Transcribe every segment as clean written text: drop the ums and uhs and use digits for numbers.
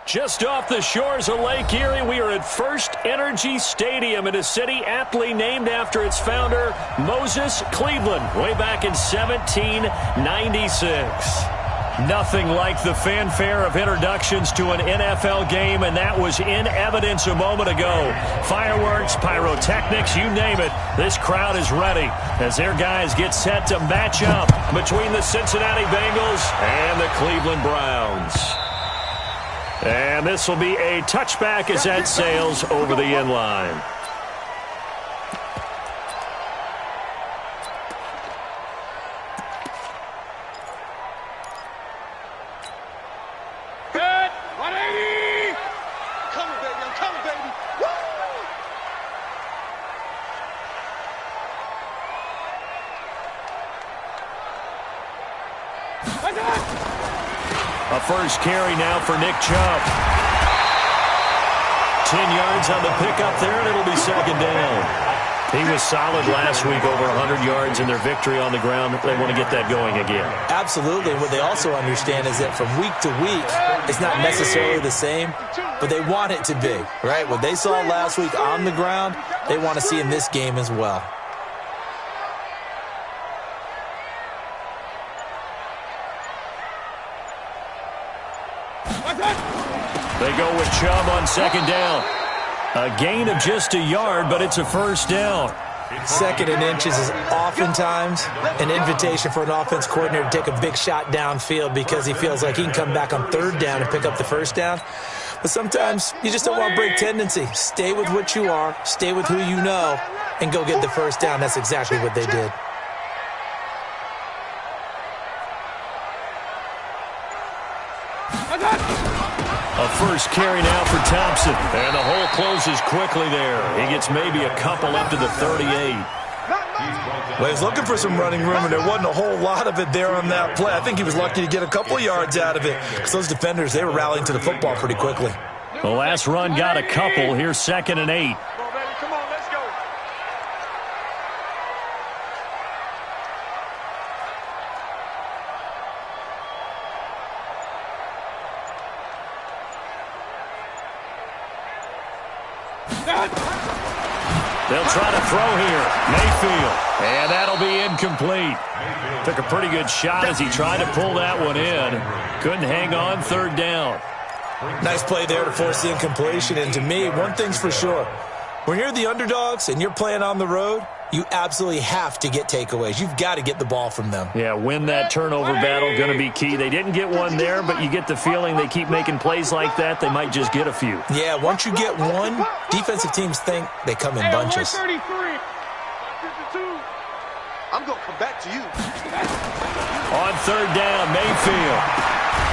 Just off the shores of Lake Erie, we are at First Energy Stadium in a city aptly named after its founder, Moses Cleveland, way back in 1796. Nothing like the fanfare of introductions to an NFL game, and that was in evidence a moment ago. Fireworks, pyrotechnics, you name it. This crowd is ready as their guys get set to match up between the Cincinnati Bengals and the Cleveland Browns. And this will be a touchback as that sails over the end line. Good. 180. I'm coming, baby. I'm coming, baby. Woo! A first carry now for Nick Chubb. 10 yards on the pickup there, and it'll be second down. He was solid last week, over 100 yards in their victory on the ground. They want to get that going again. Absolutely. What they also understand is that from week to week, it's not necessarily the same, but they want it to be, right? What they saw last week on the ground, they want to see in this game as well. They go with Chubb on second down. A gain of just a yard, but it's a first down. Second and inches is oftentimes an invitation for an offense coordinator to take a big shot downfield because he feels like he can come back on third down and pick up the first down. But sometimes you just don't want to break tendency. Stay with what you are, stay with who you know, and go get the first down. That's exactly what they did. A first carry now for Thompson. And the hole closes quickly there. He gets maybe a couple up to the 38. Well, he's looking for some running room, and there wasn't a whole lot of it there on that play. I think he was lucky to get a couple yards out of it because those defenders, they were rallying to the football pretty quickly. The last run got a couple. Here's 2nd and 8. Come on, let's go. They'll try to throw here. Mayfield. And that'll be incomplete. Took a pretty good shot as he tried to pull that one in. Couldn't hang on, third down. Nice play there to force the incompletion. And to me, one thing's for sure. When you're the underdogs and you're playing on the road, you absolutely have to get takeaways. You've got to get the ball from them. Yeah, win that turnover battle, going to be key. They didn't get one there, but you get the feeling they keep making plays like that, they might just get a few. Yeah, once you get one, defensive teams think they come in bunches. 133. I'm going to come back to you. On third down, Mayfield.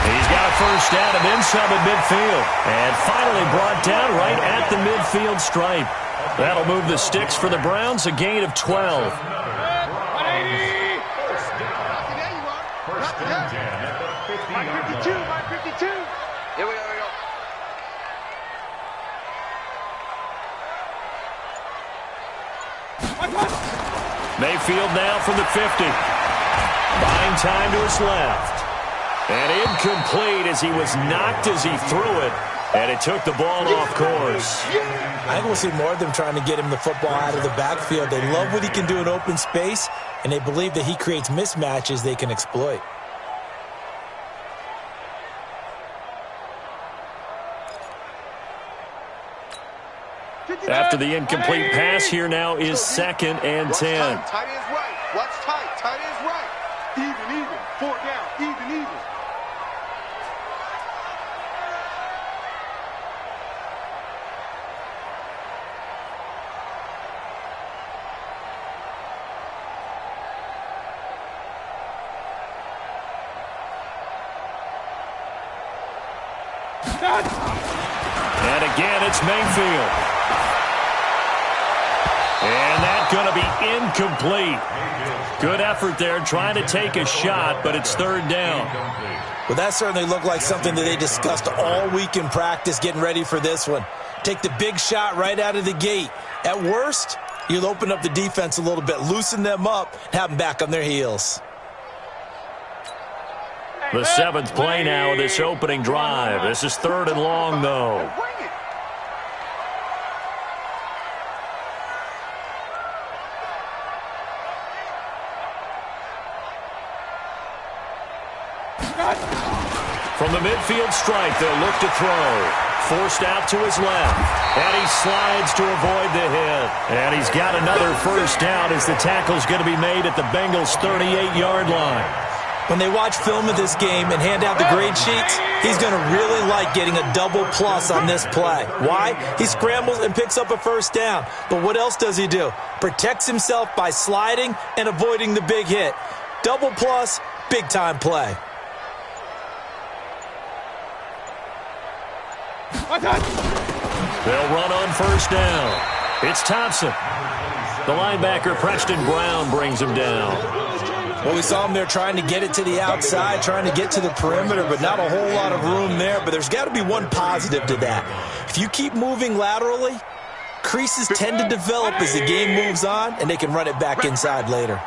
He's got a first down and then some at midfield. And finally brought down right at the midfield stripe. That'll move the sticks for the Browns, a gain of 12. 180. My 52. Here we go. Mayfield now from the 50. Buying time to his left. And incomplete as he was knocked as he threw it. And it took the ball off course. I think we'll see more of them trying to get him the football out of the backfield. They love what he can do in open space, and they believe that he creates mismatches they can exploit. After the incomplete pass, here now is 2nd and 10. Tight end's right. Watch tight. Tight end's right. Even. 4 down. Even. And again, it's Mayfield. And that's going to be incomplete. Good effort there trying to take a shot, but it's third down. Well, that certainly looked like something that they discussed all week in practice getting ready for this one. Take the big shot right out of the gate. At worst, you'll open up the defense a little bit, loosen them up, and have them back on their heels. Hey, The 7th play now of this opening drive. This is 3rd and long, though. From the midfield stripe, they'll look to throw. Forced out to his left. And he slides to avoid the hit. And he's got another first down as the tackle's going to be made at the Bengals' 38-yard line. When they watch film of this game and hand out the grade sheets, he's going to really like getting a double plus on this play. Why? He scrambles and picks up a first down. But what else does he do? Protects himself by sliding and avoiding the big hit. Double plus, big-time play. They'll run on first down. It's Thompson. The linebacker, Preston Brown, brings him down. Well, we saw him there trying to get it to the outside, trying to get to the perimeter, but not a whole lot of room there. But there's got to be one positive to that. If you keep moving laterally, creases tend to develop as the game moves on, and they can run it back inside later.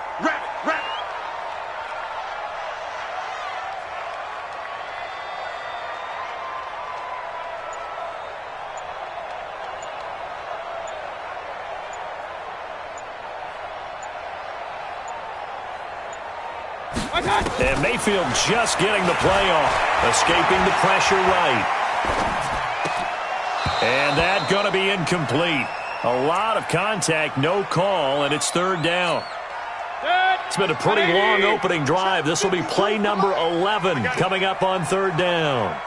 And Mayfield just getting the play off, escaping the pressure right. And that going to be incomplete. A lot of contact, no call, and it's 3rd down. It's been a pretty long opening drive. This will be play number 11 coming up on 3rd down.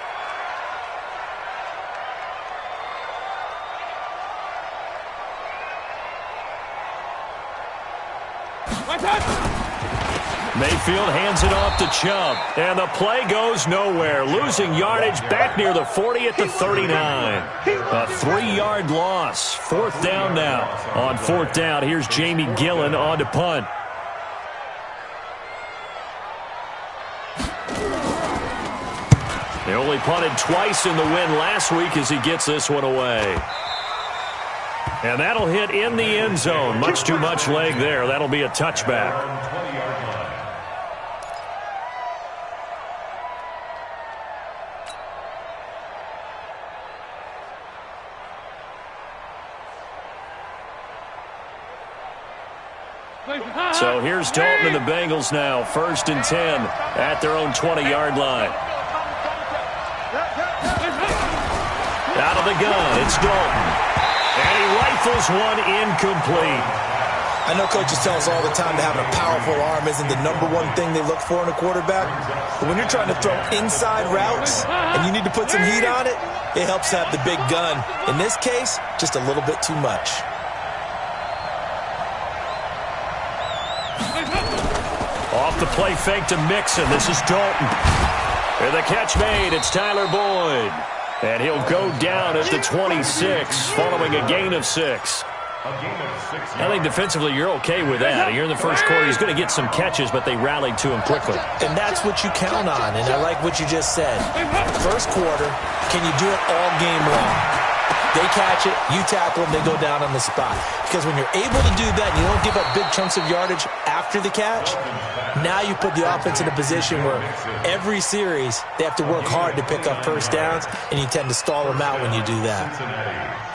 Mayfield hands it off to Chubb, and the play goes nowhere, losing yardage back near the 40 at the 39. A 3-yard loss. 4th down now. On 4th down, here's Jamie Gillen on to punt. They only punted twice in the win last week as he gets this one away. And that'll hit in the end zone. Much too much leg there. That'll be a touchback. So here's Dalton and the Bengals now. 1st and 10 at their own 20-yard line. Out of the gun, it's Dalton. And he rifles one incomplete. I know coaches tell us all the time that having a powerful arm isn't the #1 thing they look for in a quarterback. But when you're trying to throw inside routes and you need to put some heat on it, it helps to have the big gun. In this case, just a little bit too much. Off the play fake to Mixon. This is Dalton. And the catch made. It's Tyler Boyd. And he'll go down at the 26 following a gain of 6. I think defensively you're okay with that. Here in the first quarter, he's going to get some catches, but they rallied to him quickly. And that's what you count on, and I like what you just said. First quarter, can you do it all game long? They catch it, you tackle them, they go down on the spot. Because when you're able to do that and you don't give up big chunks of yardage after the catch, now you put the offense in a position where every series they have to work hard to pick up first downs, and you tend to stall them out when you do that.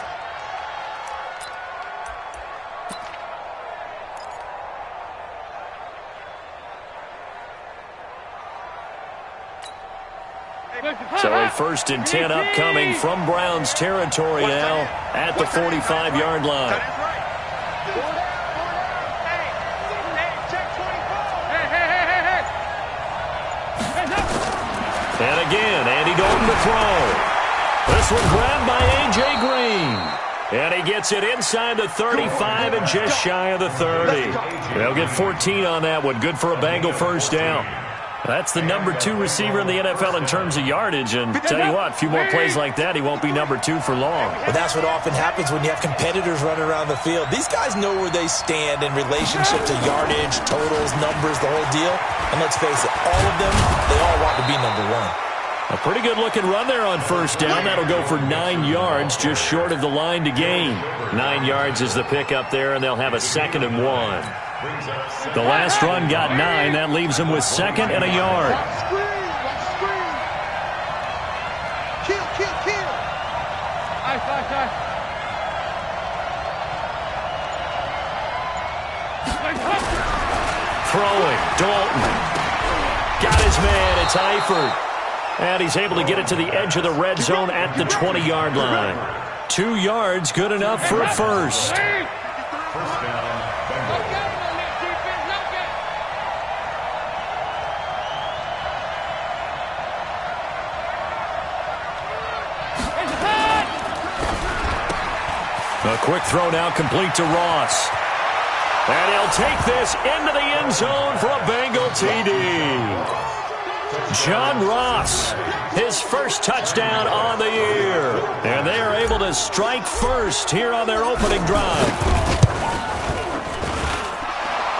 So a 1st and 10 upcoming from Browns territory now at the 45-yard line. And again, Andy Dalton to throw. This one grabbed by A.J. Green. And he gets it inside the 35 and just shy of the 30. They'll get 14 on that one. Good for a Bengal first down. That's the #2 receiver in the NFL in terms of yardage, and tell you what, a few more plays like that, he won't be #2 for long. Well, that's what often happens when you have competitors running around the field. These guys know where they stand in relationship to yardage, totals, numbers, the whole deal. And let's face it, all of them, they all want to be #1. A pretty good-looking run there on first down. That'll go for 9 yards, just short of the line to gain. 9 yards is the pick up there, and they'll have a 2nd and 1. The last run got 9. That leaves them with 2nd and a yard. Throwing, Dalton. Got his man, it's Eifert. And he's able to get it to the edge of the red zone at the 20-yard line. 2 yards, good enough for a first. A quick throw now complete to Ross. And he'll take this into the end zone for a Bengal TD. John Ross, his first touchdown on the year. And they are able to strike first here on their opening drive.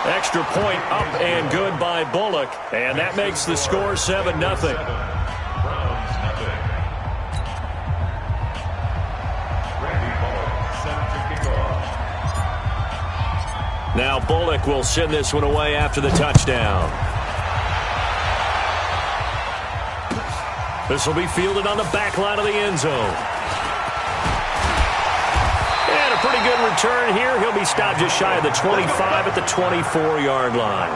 Extra point up and good by Bullock. And that makes the score 7-0. Now Bullock will send this one away after the touchdown. This will be fielded on the back line of the end zone. And a pretty good return here. He'll be stopped just shy of the 25 at the 24-yard line.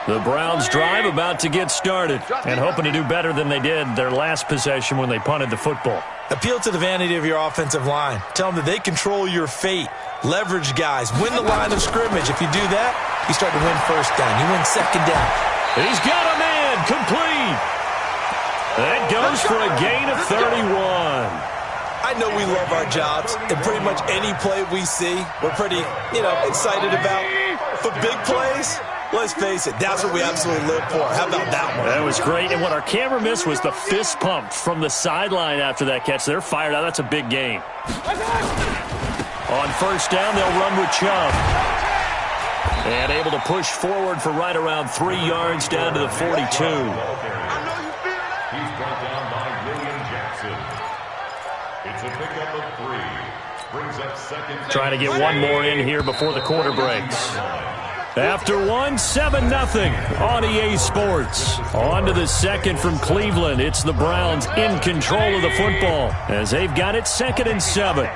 The Browns drive about to get started and hoping to do better than they did their last possession when they punted the football. Appeal to the vanity of your offensive line. Tell them that they control your fate. Leverage guys. Win the line of scrimmage. If you do that, you start to win first down. You win second down. He's got a man complete. That goes for a gain of 31. I know we love our jobs, and pretty much any play we see, we're pretty, excited about. But big plays, let's face it, that's what we absolutely live for. How about that one? That was great, and what our camera missed was the fist pump from the sideline after that catch. They're fired out. That's a big gain. On first down, they'll run with Chubb. And able to push forward for right around 3 yards down to the 42. He's brought down by William Jackson. It's a pickup of 3. Brings up second. Trying to get one more in here before the quarter breaks. After one, 7-0 on EA Sports. On to the second from Cleveland. It's the Browns in control of the football as they've got it 2nd and 7.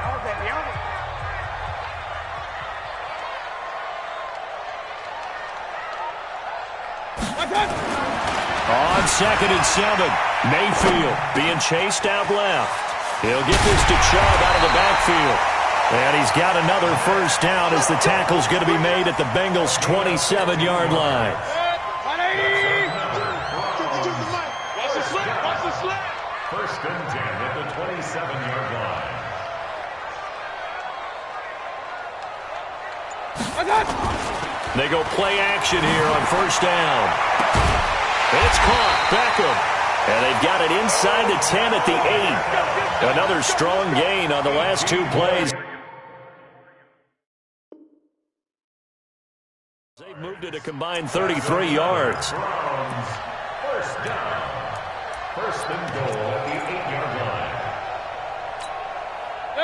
On 2nd and 7, Mayfield being chased out left. He'll get this to Chubb out of the backfield. And he's got another first down as the tackle's going to be made at the Bengals' 27-yard line. First and 10 at the 27-yard line. They go play action here on first down. It's caught. Beckham. And they've got it inside the 10 at the 8. Another strong gain on the last 2 plays. They've moved it a combined 33 yards. First down. First and goal at the 8-yard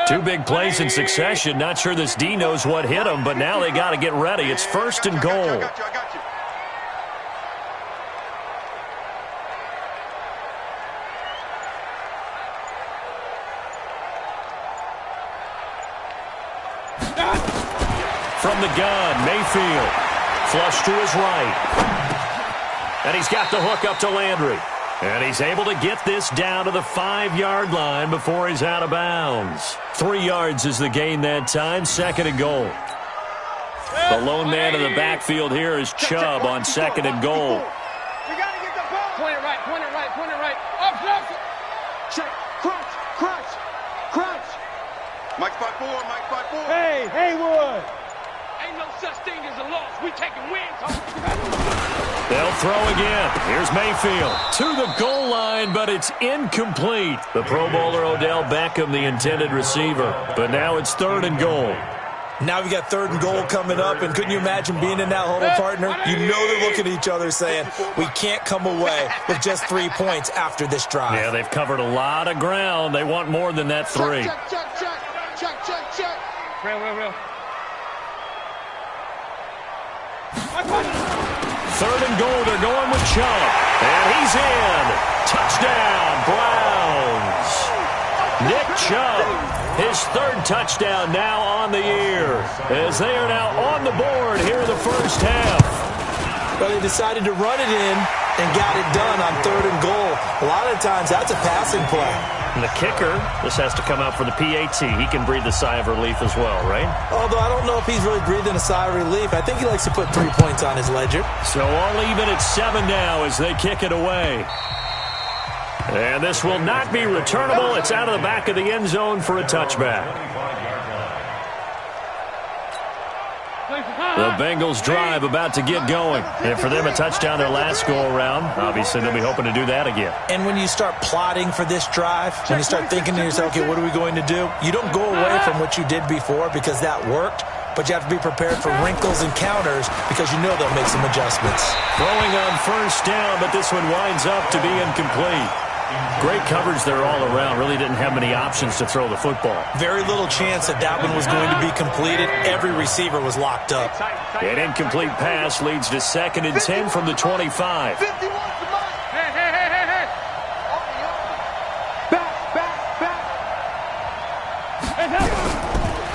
line. 2 big plays in succession. Not sure this D knows what hit him, but now they got to get ready. It's first and goal. I got you. From the gun, Mayfield. Flush to his right. And he's got the hook up to Landry. And he's able to get this down to the 5-yard line before he's out of bounds. 3 yards is the gain that time, 2nd and goal. The lone man in the backfield here is Chubb on 2nd and goal. We got to get the ball. Point it right. Up. Check. Crunch. Mike spot 4. Hey, Haywood. Ain't no such thing as a loss. We taking wins. They'll throw again. Here's Mayfield to the goal line, but it's incomplete. The Pro Bowler Odell Beckham, the intended receiver. But now it's 3rd and goal. Now we got 3rd and goal coming up, and couldn't you imagine being in that huddle, partner? You know they're looking at each other saying, we can't come away with just 3 points after this drive. Yeah, they've covered a lot of ground. They want more than that 3. Check. Real. 3rd and goal. They're going with Chubb. And he's in. Touchdown, Browns. Nick Chubb, his third touchdown now on the year, as they are now on the board here in the first half. Well, they decided to run it in and got it done on 3rd and goal. A lot of times, that's a passing play. And the kicker, this has to come out for the PAT. He can breathe a sigh of relief as well, right? Although I don't know if he's really breathing a sigh of relief. I think he likes to put 3 points on his ledger. So all even at 7 now as they kick it away. And this will not be returnable. It's out of the back of the end zone for a touchback. The Bengals drive about to get going. And for them, a touchdown their last go-around. Obviously, they'll be hoping to do that again. And when you start plotting for this drive, when you start thinking to yourself, okay, what are we going to do? You don't go away from what you did before because that worked, but you have to be prepared for wrinkles and counters because you know they'll make some adjustments. Throwing on first down, but this one winds up to be incomplete. Great coverage there all around. Really didn't have many options to throw the football. Very little chance that that one was going to be completed. Every receiver was locked up. An incomplete pass leads to 2nd and 10 from the 25. Hey. Back.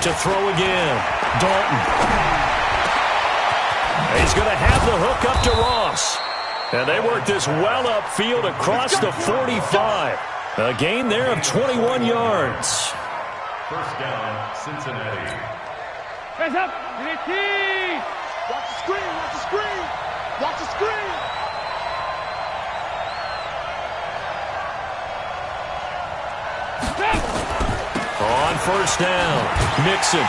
To throw again. Dalton. He's going to have the hook up to Ross. And they work this well upfield across the 45. A gain there of 21 yards. First down, Cincinnati. Hands up. Watch the screen. Watch the screen. Watch the screen. On first down, Mixon.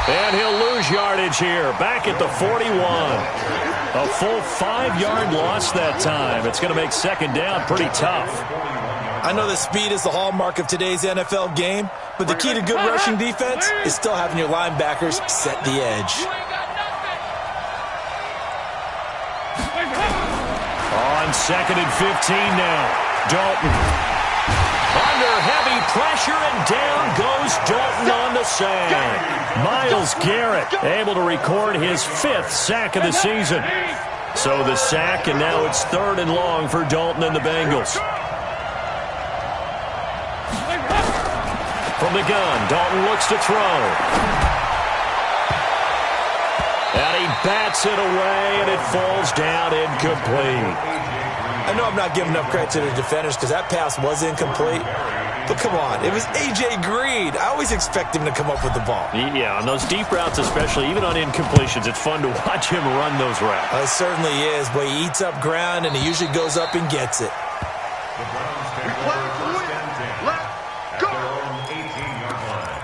And he'll lose yardage here. Back at the 41. A full 5-yard loss that time. It's going to make 2nd down pretty tough. I know that speed is the hallmark of today's NFL game, but the key to good rushing defense is still having your linebackers set the edge. On 2nd and 15 now. Dalton. Under heavy pressure, and down goes Dalton on the sack. Myles Garrett able to record his 5th sack of the season. So the sack, and now it's 3rd and long for Dalton and the Bengals. From the gun, Dalton looks to throw. And he bats it away, and it falls down incomplete. I know I'm not giving enough credit to the defenders because that pass was incomplete. But come on, it was A.J. Green. I always expect him to come up with the ball. Yeah, on those deep routes especially, even on incompletions, it's fun to watch him run those routes. It certainly is, but he eats up ground, and he usually goes up and gets it. The Browns take over first and 10 at their own 18-yard line.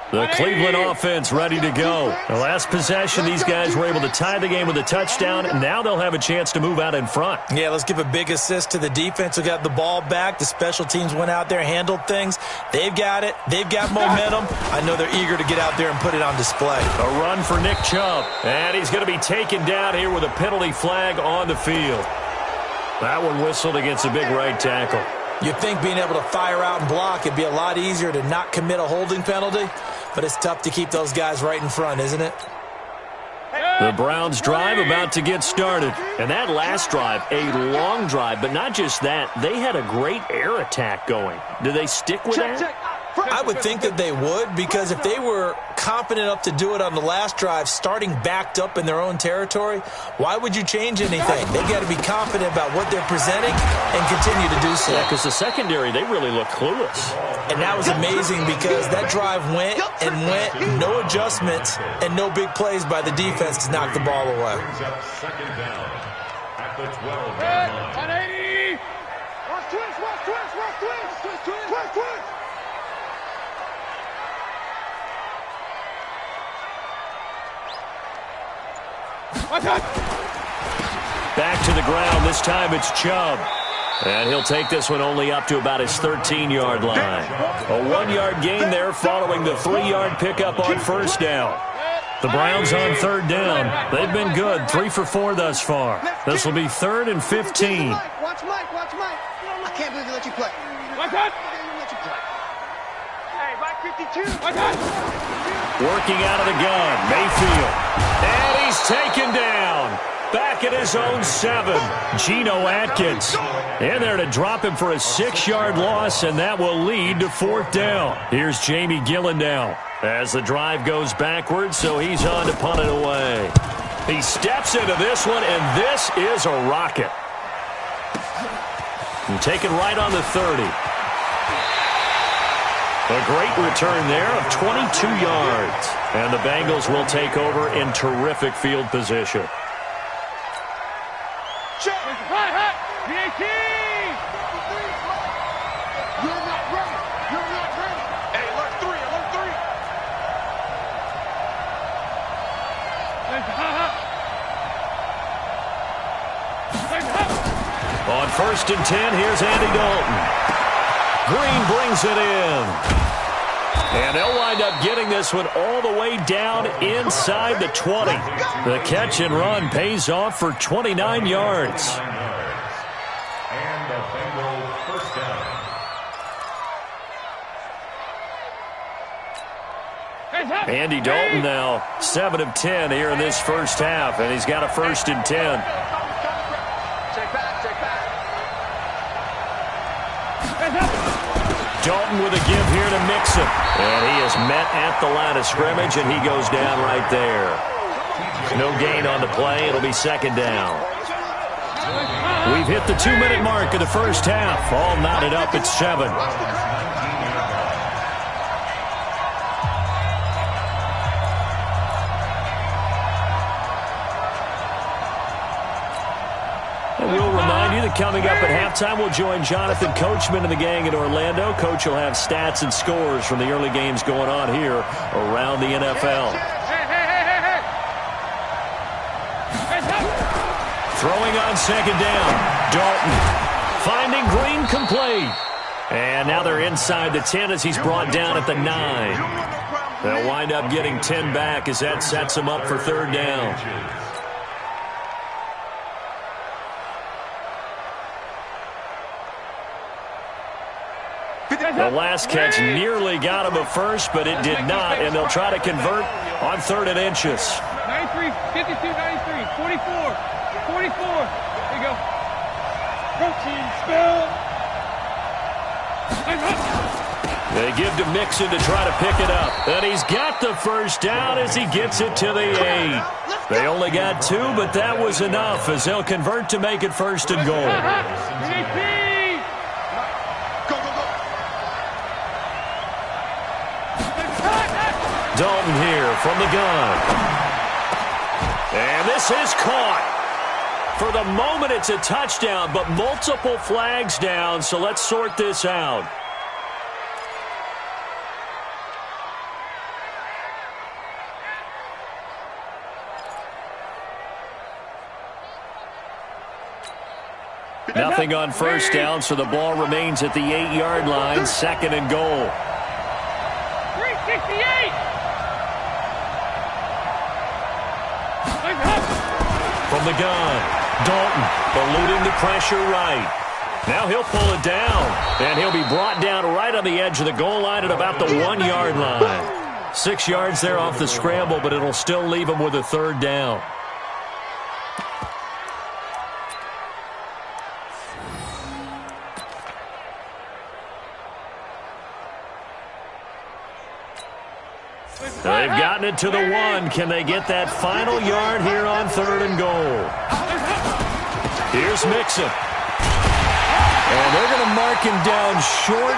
The Cleveland offense ready to go. The last possession, these guys were able to tie the game with a touchdown, and now they'll have a chance to move out in front. Yeah, let's give a big assist to the defense who got the ball back. The special teams went out there, handled things. They've got it. They've got momentum. I know they're eager to get out there and put it on display. A run for Nick Chubb, and he's going to be taken down here with a penalty flag on the field. That one whistled against a big right tackle. You'd think being able to fire out and block it'd be a lot easier to not commit a holding penalty, but it's tough to keep those guys right in front, isn't it? The Browns drive about to get started. And that last drive, a long drive, but not just that. They had a great air attack going. Do they stick with that? I would think that they would, because if they were confident enough to do it on the last drive, starting backed up in their own territory, why would you change anything? They've got to be confident about what they're presenting and continue to do so. Yeah, because the secondary, they really look clueless. And that was amazing because that drive went and went, no adjustments and no big plays by the defense to knock the ball away. Brings up 2nd down at the 12-yard line. 180. Watch twist, watch twist, watch twist, twist, twist, twist, twist. Back to the ground. This time it's Chubb. And he'll take this one only up to about his 13-yard line. A 1-yard gain there following the 3-yard pickup on first down. The Browns on 3rd down. They've been good, 3 for 4 thus far. This will be 3rd and 15. Watch Mike, watch Mike. I can't believe they let you play. Watch out. They let you play. Hey, Mike, keep Working out of the gun, Mayfield. And he's taken down. Back at his own 7, Geno Atkins. In there to drop him for a 6-yard loss, and that will lead to 4th down. Here's Jamie Gillen now as the drive goes backwards, so he's on to punt it away. He steps into this one, and this is a rocket. And taken right on the 30. A great return there of 22 yards. And the Bengals will take over in terrific field position. On 1st and 10, here's Andy Dalton. Green brings it in. And they'll wind up getting this one all the way down inside the 20. The catch and run pays off for 29 yards. And the Bengals first down. Andy Dalton now 7 of 10 here in this first half, and he's got a 1st and 10. Dalton with a give here to Mixon. And he is met at the line of scrimmage, and he goes down right there. No gain on the play. It'll be 2nd down. We've hit the 2-minute mark of the first half. All knotted up at 7. We'll remind you that coming up at halftime, we'll join Jonathan Coachman and the gang in Orlando. Coach will have stats and scores from the early games going on here around the NFL. Throwing on 2nd down. Dalton finding Green complete. And now they're inside the 10 as he's brought down at the 9. They'll wind up getting 10 back as that sets him up for 3rd down. The last catch nearly got him a first, but it did not, and they'll try to convert on 3rd and inches. 93, 52, 93, 44, 44. There you go. Protein spill. They give to Mixon to try to pick it up, and he's got the 1st down as he gets it to the 8. They only got 2, but that was enough as they'll convert to make it 1st and goal. Dalton here from the gun. And this is caught. For the moment, it's a touchdown, but multiple flags down, so let's sort this out. Nothing on 1st down, so the ball remains at the 8-yard line, 2nd and goal. 368. From the gun, Dalton eluding the pressure right. Now he'll pull it down, and he'll be brought down right on the edge of the goal line at about the 1-yard line. 6 yards there off the scramble, but it'll still leave him with a 3rd down. They've gotten it to the 1. Can they get that final yard here on 3rd and goal? Here's Mixon. And they're going to mark him down short,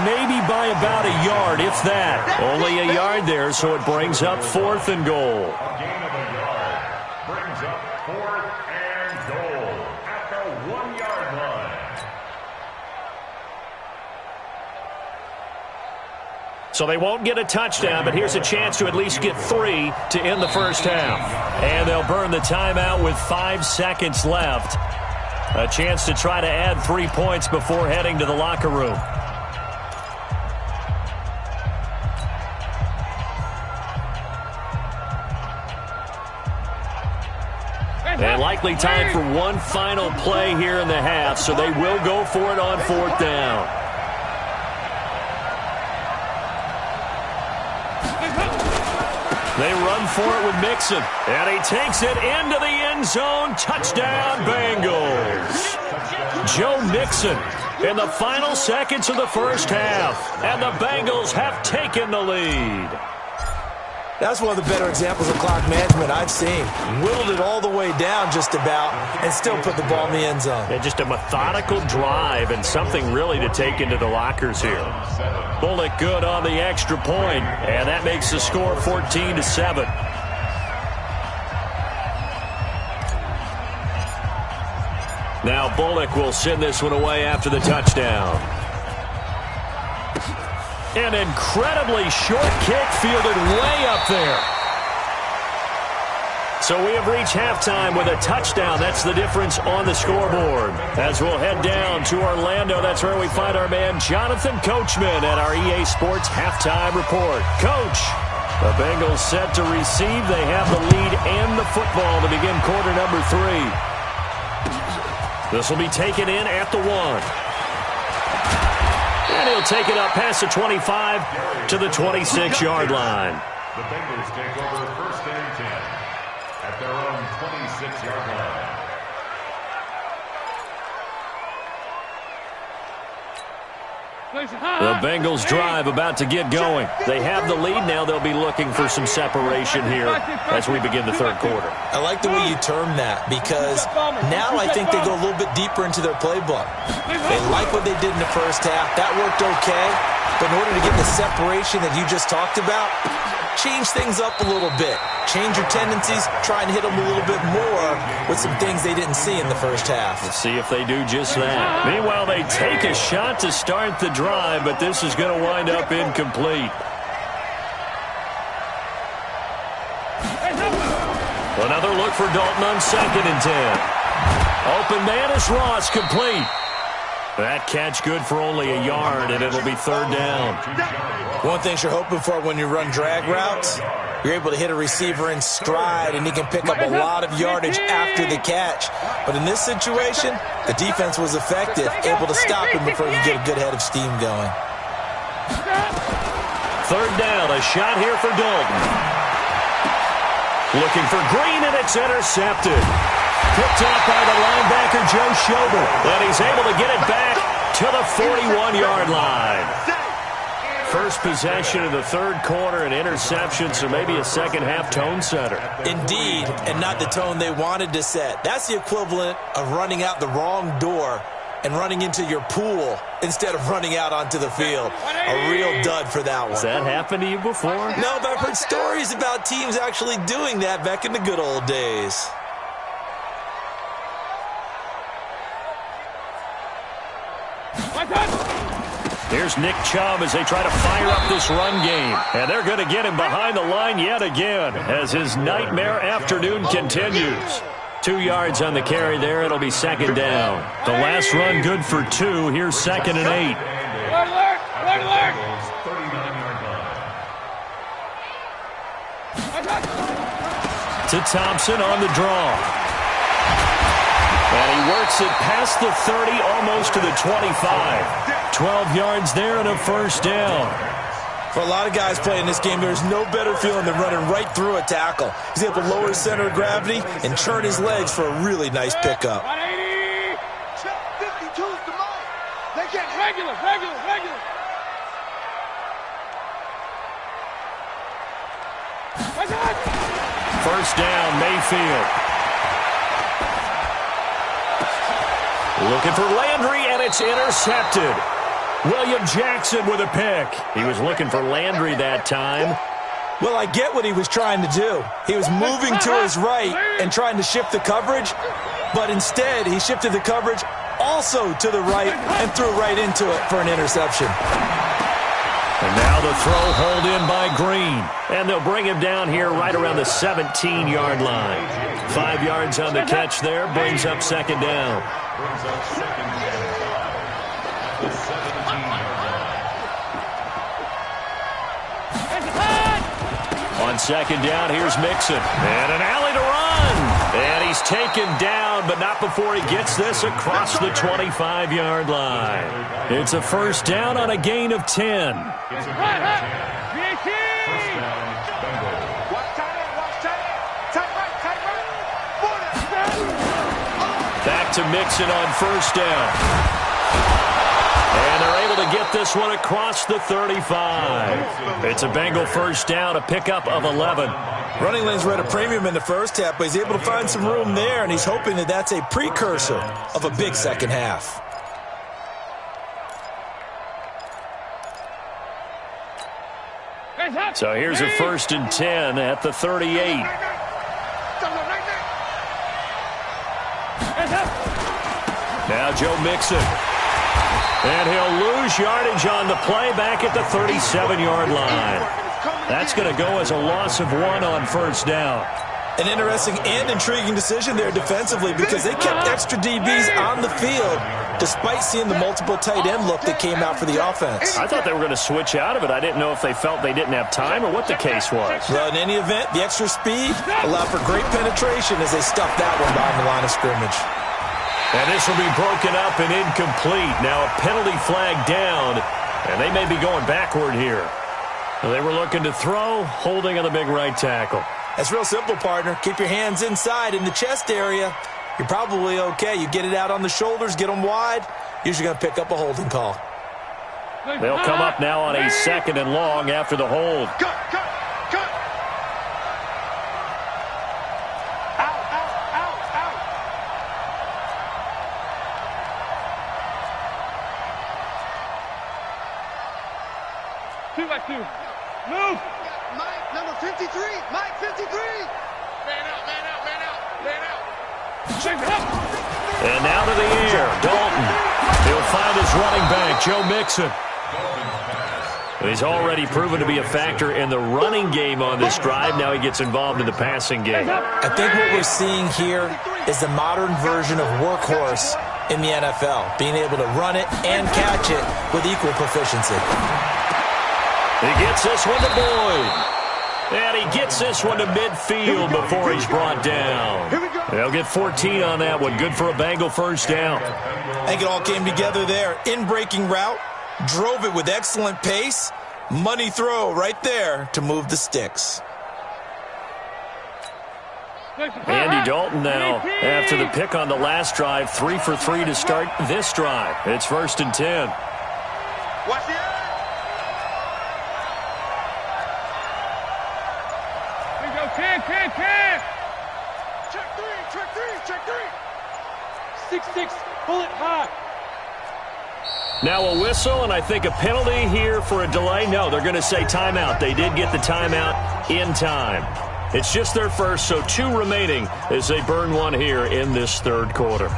maybe by about a yard, if that. Only a yard there, so it brings up 4th and goal. A gain of a yard brings up 4th and goal at the 1-yard line. So they won't get a touchdown, but here's a chance to at least get 3 to end the first half. And they'll burn the timeout with 5 seconds left. A chance to try to add 3 points before heading to the locker room. And likely time for one final play here in the half, so they will go for it on 4th down. They run for it with Mixon. And he takes it into the end zone. Touchdown, Bengals. Joe Mixon in the final seconds of the first half. And the Bengals have taken the lead. That's one of the better examples of clock management I've seen. Whittled it all the way down just about and still put the ball in the end zone. And just a methodical drive and something really to take into the lockers here. Bullock good on the extra point, and that makes the score 14-7. Now Bullock will send this one away after the touchdown. An incredibly short kick fielded way up there. So we have reached halftime with a touchdown. That's the difference on the scoreboard. As we'll head down to Orlando, that's where we find our man Jonathan Coachman at our EA Sports Halftime Report. Coach, the Bengals set to receive. They have the lead and the football to begin quarter number 3. This will be taken in at the 1. And he'll take it up past the 25 to the 26-yard line. The Bengals take over first and 10 at their own 26-yard line. The Bengals drive about to get going. They have the lead now. They'll be looking for some separation here as we begin the third quarter. I like the way you term that because now I think they go a little bit deeper into their playbook. They like what they did in the first half. That worked okay. But in order to get the separation that you just talked about, change things up a little bit. Change your tendencies. Try and hit them a little bit more with some things they didn't see in the first half. Let's see if they do just that. Meanwhile, they take a shot to start the drive, but this is going to wind up incomplete. Another look for Dalton on 2nd and 10. Open man is Ross, complete. That catch good for only a yard, and it'll be 3rd down. One thing you're hoping for when you run drag routes, you're able to hit a receiver in stride, and he can pick up a lot of yardage after the catch. But in this situation, the defense was effective, able to stop him before you get a good head of steam going. 3rd down, a shot here for Dalton. Looking for Green, and it's intercepted. Picked up by the linebacker, Joe Schobert. And he's able to get it back to the 41-yard line. First possession of the third quarter, an interception, so maybe a second-half tone setter. Indeed, and not the tone they wanted to set. That's the equivalent of running out the wrong door and running into your pool instead of running out onto the field. A real dud for that one. Has that happened to you before? No, but I've heard stories about teams actually doing that back in the good old days. Here's Nick Chubb as they try to fire up this run game. And they're going to get him behind the line yet again as his nightmare afternoon continues. 2 yards on the carry there. It'll be 2nd down. The last run good for 2. Here's 2nd and 8. To Thompson on the draw. And he works it past the 30, almost to the 25. 12 yards there and a 1st down. For a lot of guys playing this game, there's no better feeling than running right through a tackle. He's able to lower his center of gravity and turn his legs for a really nice pickup. 52's the most. They get regular. 1st down, Mayfield. Looking for Landry, and it's intercepted. William Jackson with a pick. He was looking for Landry that time. Well, I get what he was trying to do. He was moving to his right and trying to shift the coverage, but instead he shifted the coverage also to the right and threw right into it for an interception. And now the throw hauled in by Green. And they'll bring him down here right around the 17-yard line. 5 yards on the catch there, brings up 2nd down. On 2nd down, here's Mixon. And an alley to run. And he's taken down, but not before he gets this across the 25-yard line. It's a 1st down on a gain of 10. to Mixon on first down. And they're able to get this one across the 35. It's a Bengal first down, a pickup of 11. Running lanes were at a premium in the first half, but he's able to find some room there, and he's hoping that that's a precursor of a big second half. So here's a 1st and 10 at the 38. Now Joe Mixon. And he'll lose yardage on the play back at the 37-yard line. That's going to go as a loss of 1 on first down. An interesting and intriguing decision there defensively because they kept extra DBs on the field despite seeing the multiple tight end look that came out for the offense. I thought they were going to switch out of it. I didn't know if they felt they didn't have time or what the case was. Well, in any event, the extra speed allowed for great penetration as they stuffed that one behind the line of scrimmage. And this will be broken up and incomplete. Now a penalty flag down, and they may be going backward here. They were looking to throw, holding on the big right tackle. That's real simple, partner. Keep your hands inside in the chest area. You're probably okay. You get it out on the shoulders, get them wide. Usually going to pick up a holding call. They'll come up now on a 2nd and long after the hold. Cut. Out. 2 by 2. Move. Mike, number 53. Mike, 53. Man out. And now to the air, Dalton. He'll find his running back, Joe Mixon. He's already proven to be a factor in the running game on this drive. Now he gets involved in the passing game. I think what we're seeing here is the modern version of workhorse in the NFL, being able to run it and catch it with equal proficiency. He gets this one to Boyd. And he gets this one to midfield before he's brought down. They'll get 14 on that one. Good for a Bengal first down. I think it all came together there. In-breaking route, drove it with excellent pace. Money throw right there to move the sticks. Andy Dalton now, after the pick on the last drive, 3 for 3 to start this drive. It's 1st and 10. Watch it. Can. Check 3. 6-6. Pull it high. Now a whistle, and I think a penalty here for a delay. No, they're going to say timeout. They did get the timeout in time. It's just their first, so 2 remaining as they burn one here in this 3rd quarter.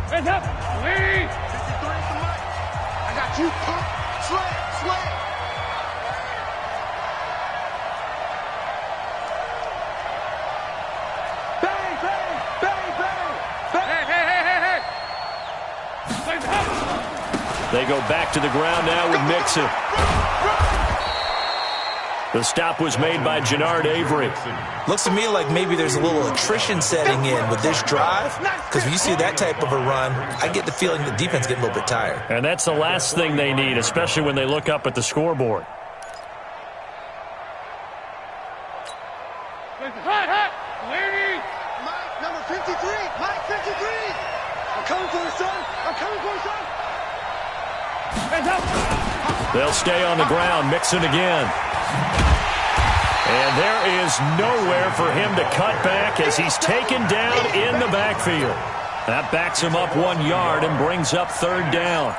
Hands up. Lead. 53 for Mike. I got you. Pump. Sled. They go back to the ground now with Mixon. The stop was made by Jannard Avery. Looks to me like maybe there's a little attrition setting in with this drive, because when you see that type of a run, I get the feeling the defense getting a little bit tired. And that's the last thing they need, especially when they look up at the scoreboard. Lady. Mike, number 53. Mike, 53. I'm coming for you, son. Hands up. They'll stay on the ground. Mixon again. And there is nowhere for him to cut back as he's taken down in the backfield. That backs him up 1 yard and brings up 3rd down.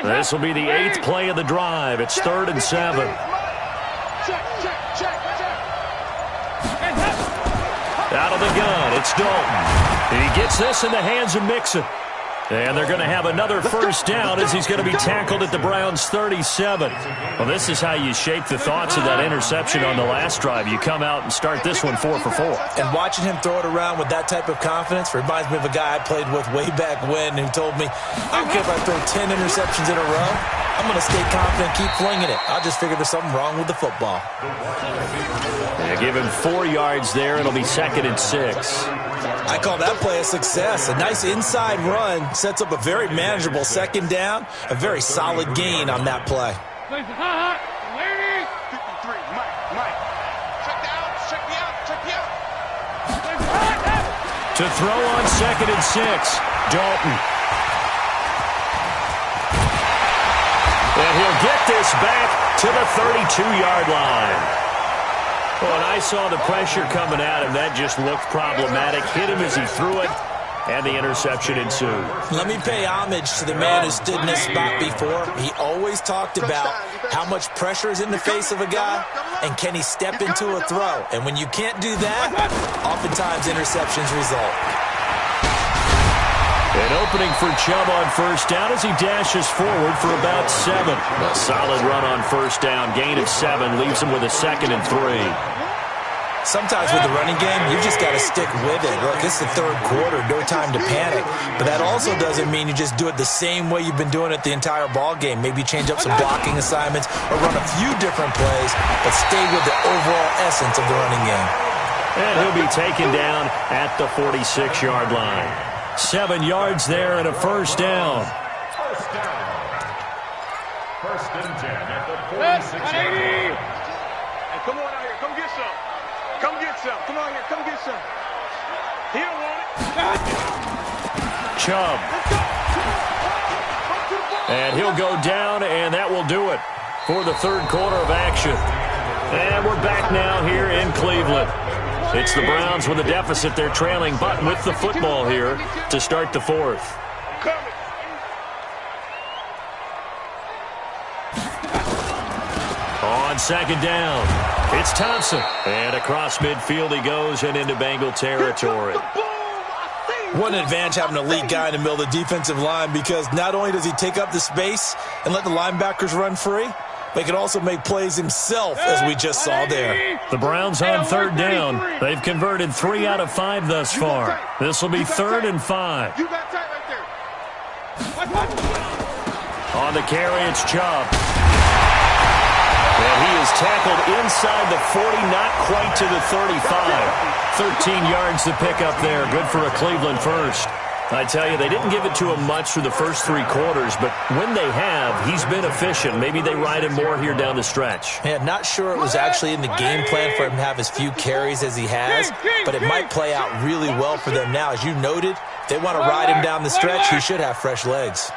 This will be the 8th play of the drive. It's 3rd and 7. Check. Out of the gun, it's Dalton. He gets this in the hands of Mixon. And they're going to have another first down as he's going to be tackled at the Browns' 37. Well, this is how you shape the thoughts of that interception on the last drive. You come out and start this one 4 for 4. And watching him throw it around with that type of confidence reminds me of a guy I played with way back when who told me, I don't care if I throw 10 interceptions in a row. I'm going to stay confident, keep flinging it. I just figured there's something wrong with the football. Yeah, give him 4 yards there. It'll be 2nd and 6. I call that play a success. A nice inside run sets up a very manageable 2nd down. A very solid gain on that play. 53, Mike. Check me out. To throw on 2nd and 6, Dalton. And he'll get this back to the 32-yard line. Well, and I saw the pressure coming at him. That just looked problematic. Hit him as he threw it, and the interception ensued. Let me pay homage to the man who stood in this spot before. He always talked about how much pressure is in the face of a guy, and can he step into a throw. And when you can't do that, oftentimes interceptions result. An opening for Chubb on 1st down as he dashes forward for about 7. A solid run on 1st down. Gain of 7 leaves him with a 2nd and 3. Sometimes with the running game, you just got to stick with it. Look, it's the 3rd quarter, no time to panic. But that also doesn't mean you just do it the same way you've been doing it the entire ball game. Maybe change up some blocking assignments or run a few different plays, but stay with the overall essence of the running game. And he'll be taken down at the 46-yard line. 7 yards there and a 1st down. 1st and 10 at the 46-yard line. Hey, come on out here. Come get some. Come get some. Come on here. Come get some. He don't want it. Chubb. And he'll go down, and that will do it for the 3rd quarter of action. And we're back now here in Cleveland. It's the Browns with a deficit. They're trailing, but with the football here to start the 4th. On 2nd down, it's Thompson. And across midfield he goes and into Bengal territory. What an advantage having an elite guy in the middle of the defensive line, because not only does he take up the space and let the linebackers run free, but he can also make plays himself, as we just saw there. The Browns on 3rd down. They've converted 3 out of 5 thus far. This will be 3rd and 5. You got tight right there. On the carry, it's Chubb. And he is tackled inside the 40, not quite to the 35. 13 yards to pick up there. Good for a Cleveland first. I tell you, they didn't give it to him much through the first 3 quarters, but when they have, he's been efficient. Maybe they ride him more here down the stretch. Yeah, not sure it was actually in the game plan for him to have as few carries as he has, but it might play out really well for them now. As you noted, if they want to ride him down the stretch, he should have fresh legs.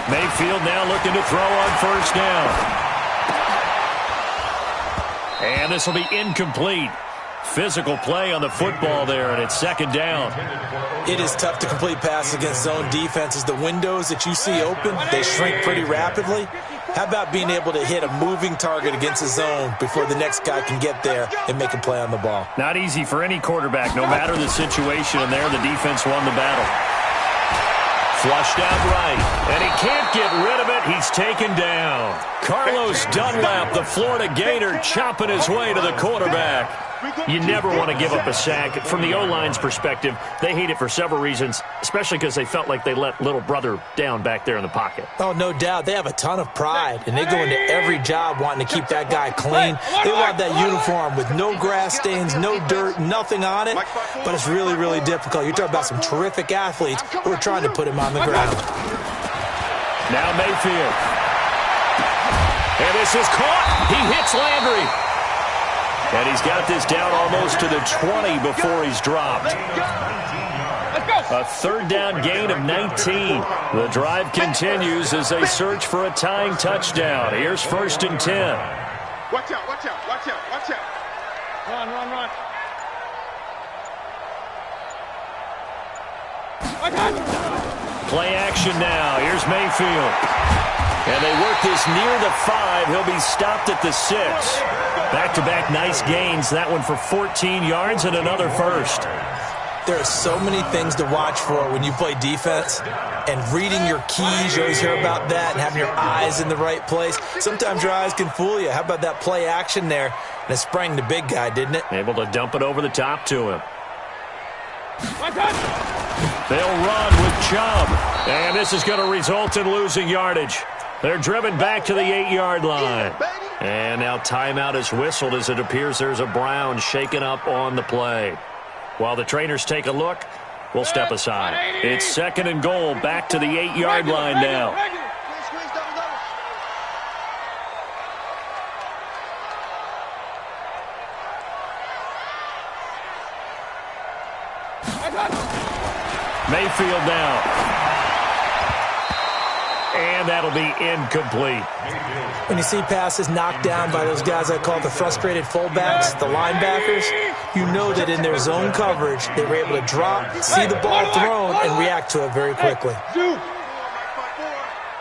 Mayfield now looking to throw on 1st down. And this will be incomplete. Physical play on the football there, and it's 2nd down. It is tough to complete passes against zone defenses. The windows that you see open, they shrink pretty rapidly. How about being able to hit a moving target against a zone before the next guy can get there and make a play on the ball? Not easy for any quarterback, no matter the situation, and there the defense won the battle. Flushed out right, and he can't get rid of it. He's taken down. Carlos Dunlap, the Florida Gator, chopping his way to the quarterback. You never want to give up a sack. From the O-line's perspective, they hate it for several reasons, especially because they felt like they let little brother down back there in the pocket. Oh, no doubt. They have a ton of pride, and they go into every job wanting to keep that guy clean. They want that uniform with no grass stains, no dirt, nothing on it, but it's really, really difficult. You're talking about some terrific athletes who are trying to put him on the ground. Now Mayfield. And this is caught. He hits Landry. And he's got this down almost to the 20 before he's dropped. A 3rd down gain of 19. The drive continues as they search for a tying touchdown. Here's 1st and 10. Watch out, watch out, watch out, watch out. Run, run, run. Play action now. Here's Mayfield. And they work this near the 5. He'll be stopped at the 6. Back-to-back nice gains. That one for 14 yards and another first. There are so many things to watch for when you play defense. And reading your keys, you always hear about that, and having your eyes in the right place. Sometimes your eyes can fool you. How about that play action there? And it sprang the big guy, didn't it? Able to dump it over the top to him. They'll run with Chubb. And this is going to result in losing yardage. They're driven back to the 8-yard line. And now timeout is whistled as it appears there's a Brown shaken up on the play. While the trainers take a look, we'll step aside. It's 2nd and goal, back to the 8-yard line now. Mayfield now. And that'll be incomplete. When you see passes knocked down by those guys I call the frustrated fullbacks, the linebackers, you know that in their zone coverage, they were able to drop, see the ball thrown, and react to it very quickly.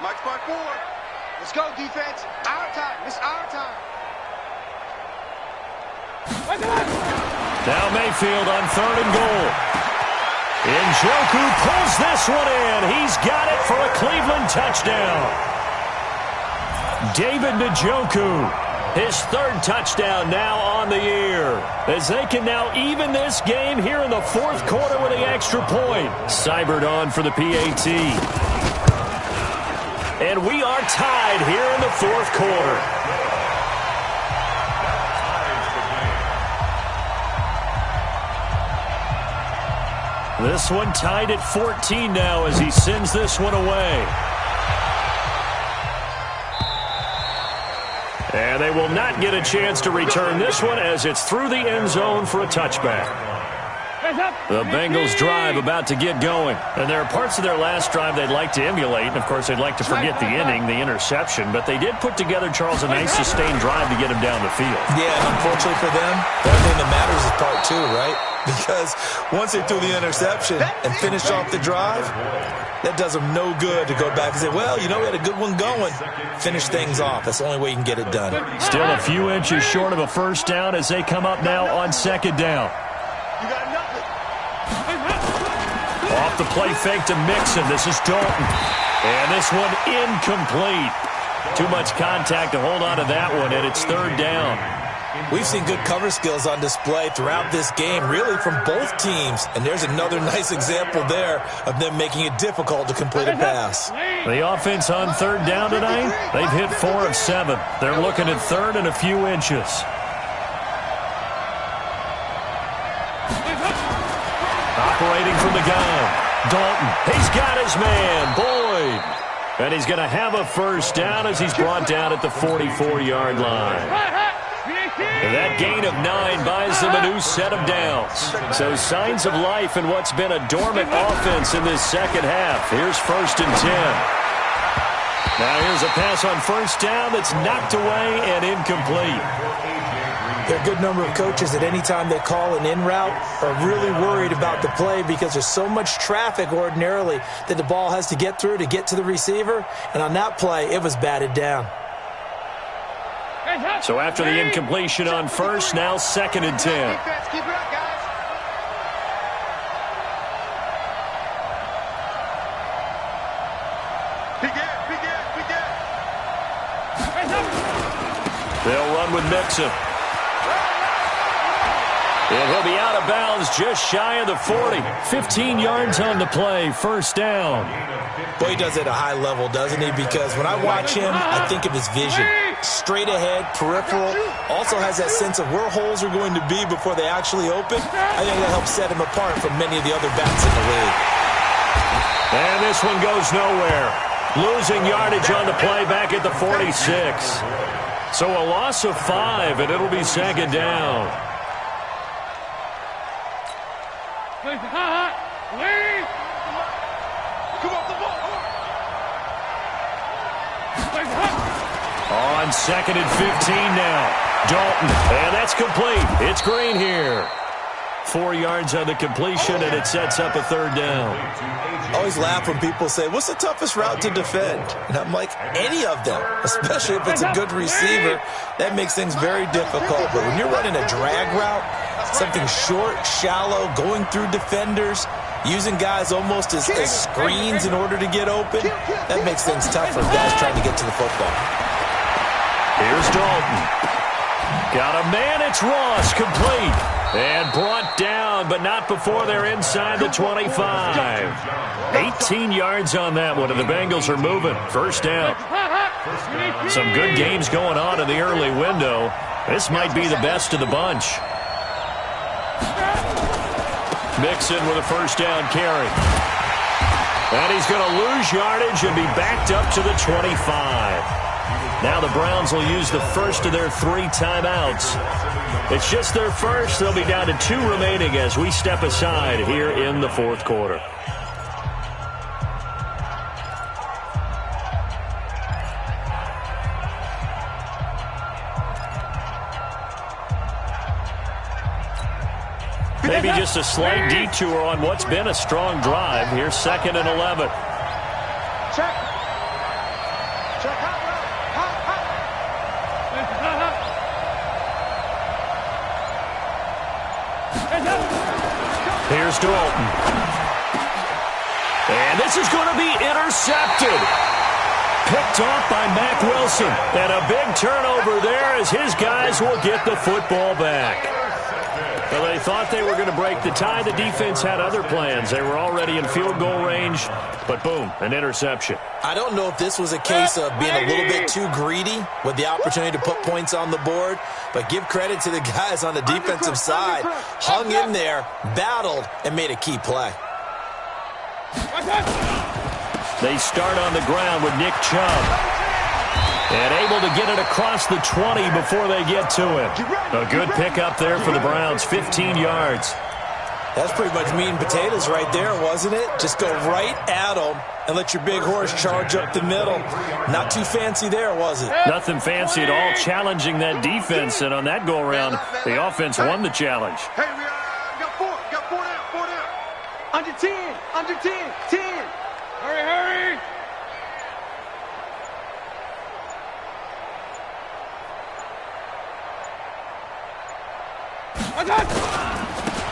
Mike's by 4. Let's go, defense. Our time. It's our time. Now Mayfield on 3rd and goal. Njoku pulls this one in. He's got it for a Cleveland touchdown. David Njoku, his 3rd touchdown now on the year, as they can now even this game here in the 4th quarter with the extra point. Seibert on for the PAT. And we are tied here in the 4th quarter. This one tied at 14 now as he sends this one away. And they will not get a chance to return this one as it's through the end zone for a touchback. The Bengals drive about to get going. And there are parts of their last drive they'd like to emulate. And, of course, they'd like to forget the inning, the interception. But they did put together, Charles, a nice sustained drive to get him down the field. Yeah, and unfortunately for them, the only thing that matters is part 2, right? Because once they threw the interception and finished off the drive, that does them no good to go back and say, well, you know, we had a good one going. Finish things off. That's the only way you can get it done. Still a few inches short of a first down as they come up now on 2nd down. You got nothing. Off the play fake to Mixon. This is Dalton. And this one incomplete. Too much contact to hold on to that one, and it's 3rd down. We've seen good cover skills on display throughout this game, really from both teams. And there's another nice example there of them making it difficult to complete a pass. The offense on 3rd down tonight, they've hit 4 of 7. They're looking at 3rd and a few inches. Operating from the gun, Dalton. He's got his man, Boyd. And he's going to have a first down as he's brought down at the 44-yard line. And that gain of 9 buys them a new set of downs. So signs of life in what's been a dormant offense in this second half. Here's 1st and 10. Now here's a pass on first down that's knocked away and incomplete. There are a good number of coaches that any time they call an in route are really worried about the play because there's so much traffic ordinarily that the ball has to get through to get to the receiver. And on that play, it was batted down. So after the incompletion on first, now 2nd and 10. Keep it up, guys. They'll run with Mixon. And he'll be out of bounds just shy of the 40. 15 yards on the play, first down. Boy, he does it at a high level, doesn't he? Because when I watch him, I think of his vision. Straight ahead, peripheral. Also has that sense of where holes are going to be before they actually open. I think that helps set him apart from many of the other backs in the league. And this one goes nowhere. Losing yardage on the play back at the 46. So a loss of 5, and it'll be 2nd down. On 2nd and 15 now. Dalton, and that's complete. It's Green here. 4 yards on the completion, and it sets up a 3rd down. I always laugh when people say, what's the toughest route to defend? And I'm like, any of them, especially if it's a good receiver. That makes things very difficult. But when you're running a drag route, something short, shallow, going through defenders, using guys almost as screens in order to get open, that makes things tough for guys trying to get to the football. Here's Dalton. Got a man, it's Ross, complete. And brought down, but not before they're inside the 25. 18 yards on that one, and the Bengals are moving. First down. Some good games going on in the early window. This might be the best of the bunch. Mixon with a first down carry. And he's going to lose yardage and be backed up to the 25. Now the Browns will use the first of their 3 timeouts. It's just their first. They'll be down to 2 remaining as we step aside here in the fourth quarter. Maybe just a slight detour on what's been a strong drive. Here's 2nd and 11. Check. Check. Hot. Here's Dalton. And this is going to be intercepted. Picked off by Mack Wilson. And a big turnover there as his guys will get the football back. Well, they thought they were going to break the tie. The defense had other plans. They were already in field goal range, but boom, an interception. I don't know if this was a case of being a little bit too greedy with the opportunity to put points on the board, but give credit to the guys on the defensive side. Hung in there, battled, and made a key play. They start on the ground with Nick Chubb. And able to get it across the 20 before they get to him. A good pickup there for the Browns, 15 yards. That's pretty much meat and potatoes right there, wasn't it? Just go right at them and let your big horse charge up the middle. Not too fancy there, was it? Nothing fancy at all, challenging that defense. And on that go-around, the offense won the challenge. Hey, we got 4 down. Under 10. 10. Hurry.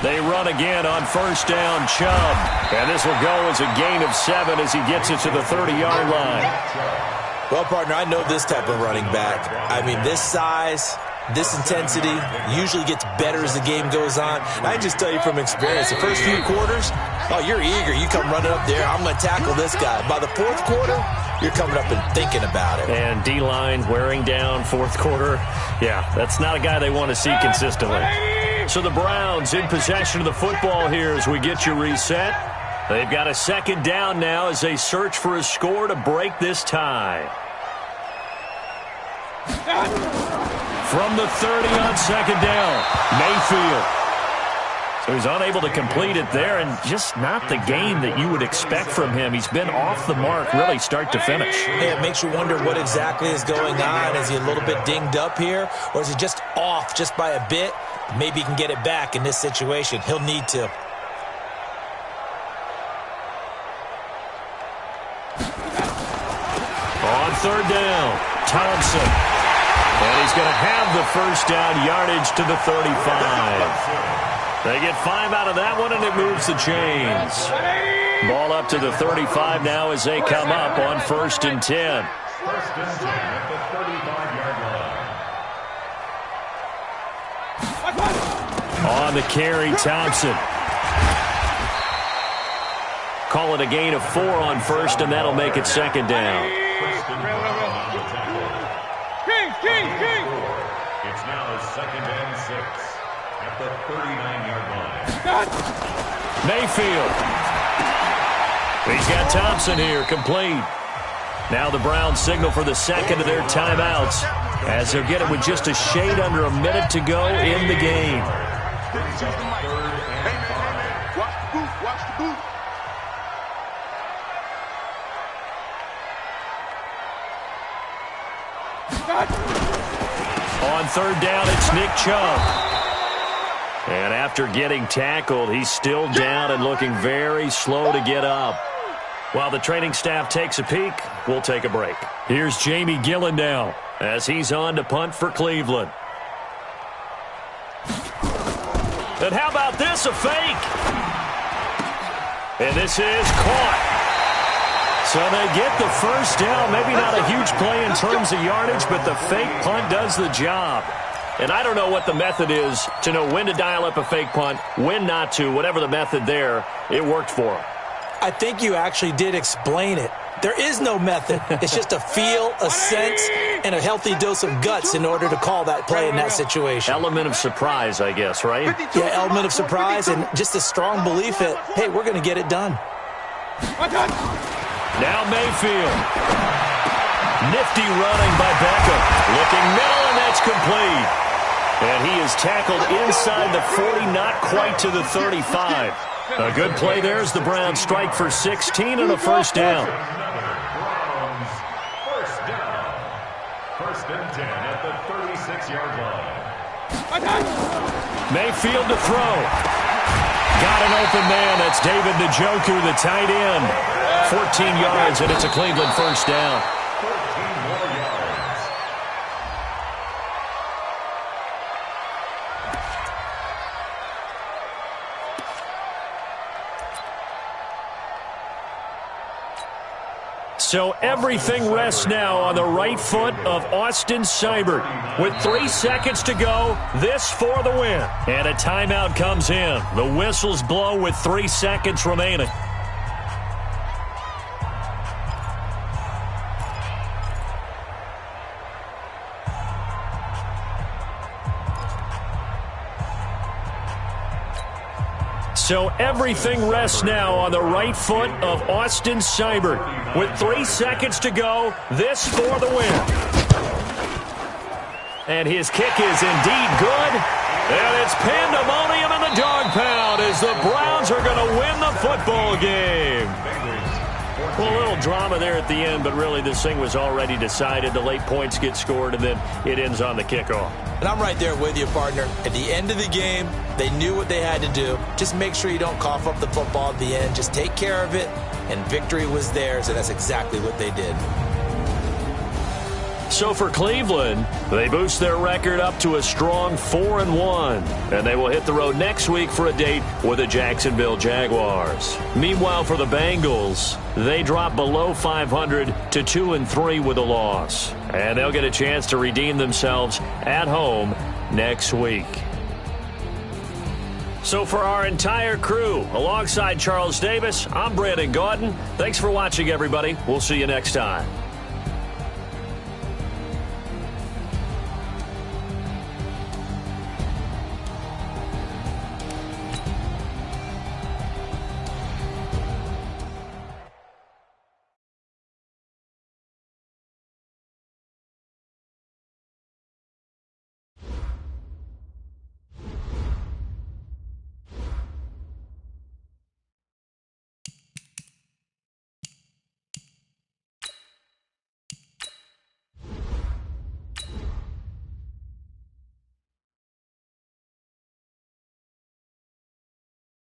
They run again on first down, Chubb. And this will go as a gain of 7 as he gets it to the 30-yard line. Well, partner, I know this type of running back. I mean, this size, this intensity usually gets better as the game goes on. And I just tell you from experience, the first few quarters, oh, you're eager. You come running up there, I'm going to tackle this guy. By the fourth quarter, you're coming up and thinking about it. And D-line wearing down fourth quarter. Yeah, that's not a guy they want to see consistently. So the Browns in possession of the football here as we get you reset. They've got a second down now as they search for a score to break this tie. From the 30 on second down, Mayfield. So he's unable to complete it there, and just not the game that you would expect from him. He's been off the mark really start to finish. Yeah, it makes you wonder what exactly is going on. Is he a little bit dinged up here, or is he just off just by a bit? Maybe he can get it back in this situation. He'll need to. On third down, Thompson. And he's going to have the first down yardage to the 35. They get 5 out of that one, and it moves the chains. Ball up to the 35 now as they come up on 1st and 10. 1st and 10 at the 35-yard line. On the carry, Thompson. Call it a gain of 4 on 1st, and that'll make it 2nd down. It's now 2nd and 6 at the 39-yard line. Mayfield. He's got Thompson here, complete. Now the Browns signal for the second of their timeouts as they'll get it with just a shade under a minute to go in the game. Watch the boot. On third down, it's Nick Chubb. And after getting tackled, he's still down and looking very slow to get up. While the training staff takes a peek, we'll take a break. Here's Jamie Gillen now as he's on to punt for Cleveland. And how about this, a fake? And this is caught. So they get the first down. Maybe not a huge play in terms of yardage, but the fake punt does the job. And I don't know what the method is to know when to dial up a fake punt, when not to. Whatever the method there, it worked for him. I think you actually did explain it. There is no method. It's just a feel, a sense, and a healthy dose of guts in order to call that play in that situation. Element of surprise, I guess, right? Yeah, element of surprise and just a strong belief that, hey, we're going to get it done. Now Mayfield. Nifty running by Beckham. Looking middle, and that's complete. And he is tackled inside the 40, not quite to the 35. A good play there as the Browns strike for 16 and a first down. First and 10 at the 36-yard line. Mayfield to throw. Got an open man. That's David Njoku, the tight end. 14 yards, and it's a Cleveland first down. 14 more yards. So everything rests now on the right foot of Austin Seibert. With 3 seconds to go, this for the win. And a timeout comes in. The whistles blow with 3 seconds remaining. So everything rests now on the right foot of Austin Seibert. With 3 seconds to go, this for the win. And his kick is indeed good. And it's pandemonium in the dog pound as the Browns are going to win the football game. Well, a little drama there at the end, but really this thing was already decided. The late points get scored, and then it ends on the kickoff. And I'm right there with you, partner. At the end of the game, they knew what they had to do. Just make sure you don't cough up the football at the end. Just take care of it, and victory was theirs, and that's exactly what they did. So for Cleveland, they boost their record up to a strong 4-1, and they will hit the road next week for a date with the Jacksonville Jaguars. Meanwhile, for the Bengals, they drop below 500 to 2-3 with a loss, and they'll get a chance to redeem themselves at home next week. So for our entire crew, alongside Charles Davis, I'm Brandon Gaudin. Thanks for watching, everybody. We'll see you next time.